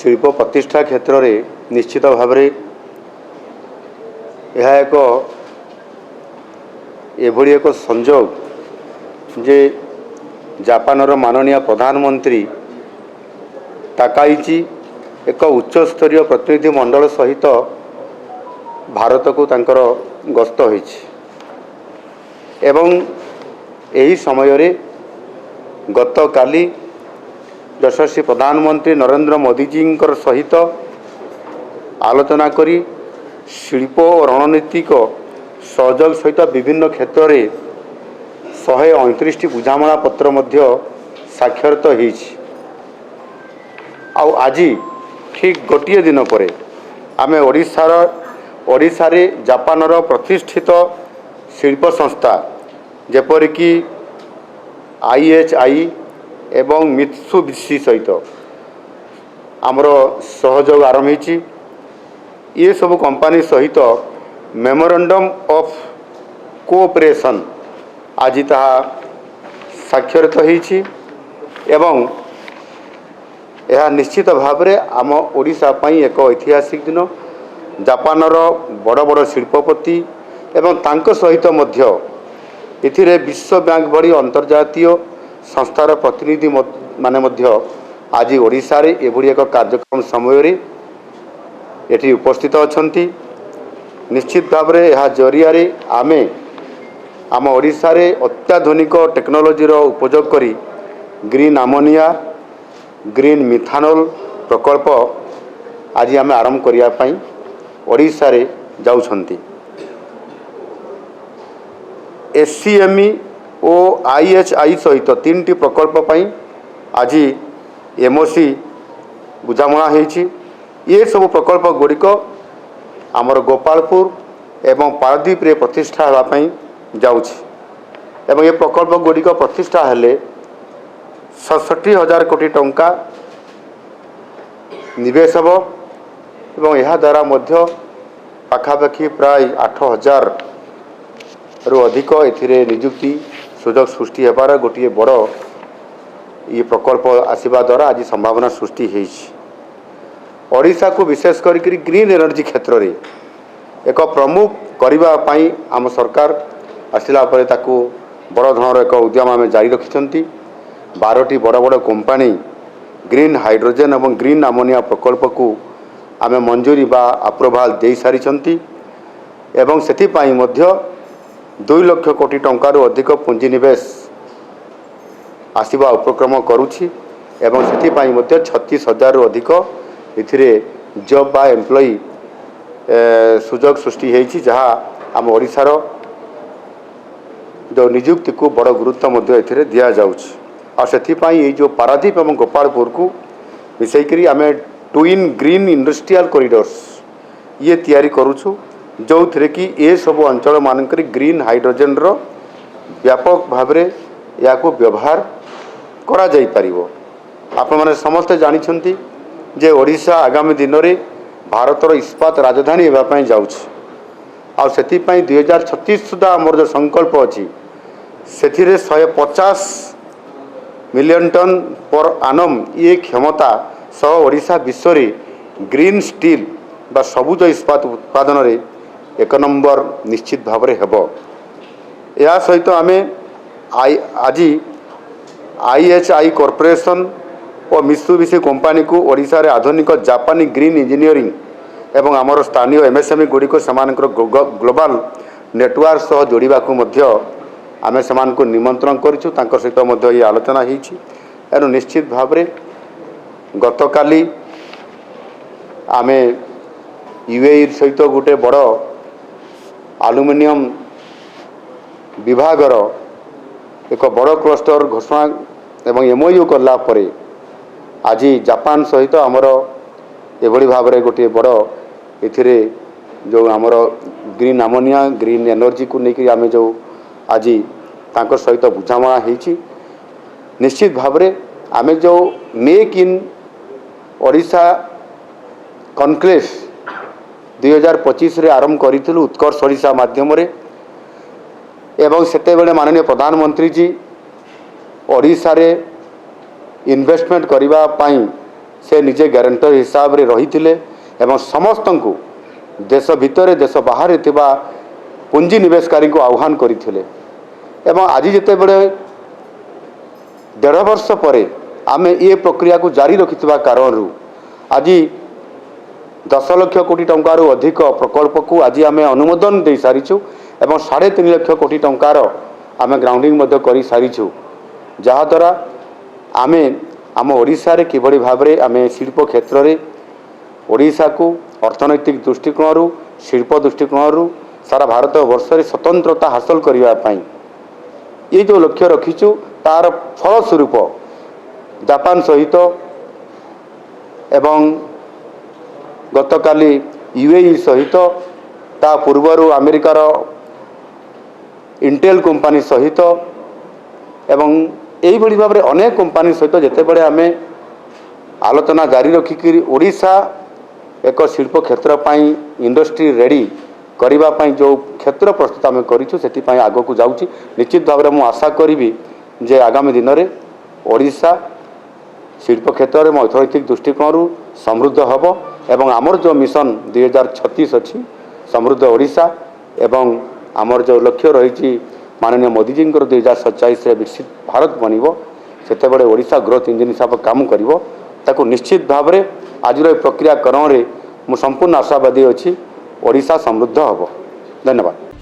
शिल्प प्रतिष्ठा क्षेत्र में निश्चित भाव यह एक संजोग जे जापानर माननीय प्रधानमंत्री ताकाइची एक उच्च स्तरीय प्रतिनिधि मंडल सहित भारत को तांकर गस्त होइछि एवं यही समय रे गत काली यशस्वी प्रधानमंत्री नरेंद्र मोदी जी सहित आलोचना करी शिल्प और रणनीतिक सहयोग सहित विभिन्न क्षेत्र में 129 बुझामणा पत्र मध्य साक्षरत होइछि। आज ठीक गोटे दिन पर आम ओडिशा रे जापानर प्रतिष्ठित शिल्प संस्था जेपरिकी IHI एवं मित्सुबिशी सहित आमर सहयोग आरंभ होइछि। ये सब कंपनी सहित मेमोरेंडम ऑफ कोऑपरेशन आज ताहा साक्षरित होइछि एवं यह निश्चित भाव में आम ओडिशा पई एक ऐतिहासिक दिन। जापानर बड़ बड़ शिल्पपति एवं तांको सहित मध्य इथिरे विश्व बैंक भली अंतर्जातीय संस्थार प्रतिनिधि माने मध्य आज ओडिशा रे एभली एक कार्यक्रम समय रे एठी उपस्थित अछंती। निश्चित भाव में यह जरिया रे आमे आम ओडिशा रे अत्याधुनिक टेक्नोलोजी रो उपयोग करी ग्रीन अमोनिया ग्रीन मिथानल प्रकल्प आज आम आरंभ करिया पई ओडिशा रे जाउछंती। SCME और IHI सहित 3टी प्रकल्प पई आज MOC बुझामणा होइछि। ये सब प्रकल्प गुड़िक आमर गोपालपुर एवं पारादीप रे प्रतिष्ठा हेबा पई जाउछि एवं ये प्रकल्प गुड़िक प्रतिष्ठा हेले 67,000 कोटी टंका निवेश हेब एवं यह द्वारा मध्य पाखापाखि प्राय 8,000 रु अधिक एथिरे नियुक्ति सुजोग सृष्टि हेबार गोटे बड़ ये प्रकल्प आसीबा द्वारा आज संभावना सृष्टि होइछि। ओडिशा को विशेष करी ग्रीन एनर्जी क्षेत्र में एक प्रमुख करबा पई आम सरकार आसिला परे ताकू बड़ धनर एक उद्यम आम जारी रखिछंती। 12टी बड़ बड़ कंपनी ग्रीन हाइड्रोजन और ग्रीन अमोनिया प्रकल्प को आम मंजूरी बा अप्रूवाल दे सारी एवं सेथिपाई मध्य 2 लाख कोटी टंकार अधिक पुंजीनिवेश आसीबा उपक्रम करुछि एवं सेथिपाई मध्य 36,000 रु अधिक इथिरे जॉब बा एम्प्लॉई सुजोग सृष्टि होइछि जहाँ आम ओडिशार जो नियुक्ति को बड़ गुरुत्व मध्य एथिरे दिया जाउछि। और सेथिपाई ये जो पारादीप एवं गोपालपुर को मिसैकरी आम ट्विन ग्रीन इंडस्ट्रियल कॉरिडोर्स ये तैयारी करूछु जो थे कि ये सब अंचल मानक ग्रीन हाइड्रोजन रो व्यापक भाव में या को व्यवहार करा जाई परिवो। आपण माने समस्त जानिछंती जे ओडिशा आगामी दिन में भारतर इस्पात राजधानी हेबा पई जाउछि। आ सेथिपाई 2036 सुधा आमर जो संकल्प अछि सेथिरे 150 मिलियन टन पर आनम ये क्षमता सह ओडिशा विश्व रे ग्रीन स्टील बा सबुज इस्पात उत्पादन रे 1 नंबर निश्चित भाव में हेब। या सहित आमे आज IHI कॉर्पोरेशन और मित्सुबिशी कंपनी को ओडिशा रे आधुनिक जापानी ग्रीन इंजीनियरिंग एवं आमर स्थानीय MSME गुड़िक सेमानकर ग्लोबल नेटवर्क सह जोड़िबा को मध्य आमे सेमान को निमंत्रण करिछु। तांकर सहित मध्य ये आलोचना होइछि एनु निश्चित भाव में गतकाली आमे UAE सहित गोटे बड़ एल्युमिनियम विभागर एक बड़ क्लस्टर घोषणा एवं MOU करला परे आज जापान सहित आमर एभली भाव में गोटे बड़ एथिरे जो आमर ग्रीन अमोनिया ग्रीन एनर्जी को लेकिन आम जो आज तांकर सहित बुझामणा होइछि। निश्चित भाव में आम जो मेक इन ओडिशा कॉन्क्लेव 2025 रे आरंभ करिथिलु उत्कर्ष ओडिशा माध्यम रे एवं सेते बेले माननीय प्रधानमंत्री जी ओडिशा रे इन्वेस्टमेंट करिबा पाई से निजे ग्यारंटर हिसाब रे रही एवं समस्त को देश भितर देश बाहर थिबा पुंजी निवेशकारी को आह्वान करते एवं आज जिते बड़े 1.5 वर्ष पर आम ये प्रक्रिया को जारी रखिथिबा कारण आज 10 लाख कोटी टंकार अधिक प्रकल्प को आज आम अनुमोदन दे सारीचु एवं 3.5 लाख कोटी टंकार आम ग्राउंडिंग कर सारीचु जहाद्वारा आम आम ओडिशा रे किभली भाव में आम शिल्प क्षेत्र में ओडिशा को अर्थनैतिक दृष्टिकोण शिल्प दृष्टिकोण सारा भारत वर्ष में स्वतंत्रता हासिल करने ये जो लक्ष्य रखीचु तार फलस्वरूप जापान सहित एवं गतकाली यूएई सहित ता पूर्वर अमेरिकार इंटेल कंपनी सहित एवं यही भाव में अनेक कंपनी सहित जितेबाला आम आलोचना जारी रखिकी ओडिशा एक शिल्प क्षेत्र इंडस्ट्री रेडी करने जो क्षेत्र प्रस्तुत आम करें आग को जाऊँगी निश्चित भाव में मुझे आशा करी जे आगामी दिन में ओडिशा शिल्प क्षेत्र में अर्थनैतिक दृष्टिकोण समृद्ध हम एवं आमर जो मिशन 2036 अच्छी समृद्ध ओडिशा एवं आमर जो लक्ष्य रही माननीय मोदी जी 2047 विकसित भारत बनब से ओडिशा ग्रोथ इंजिन हिसाब काम कर निश्चित भाव में आज प्रक्रियाकरण में मुझे संपूर्ण आशावादी अच्छी ओडिशा समृद्ध हम। धन्यवाद।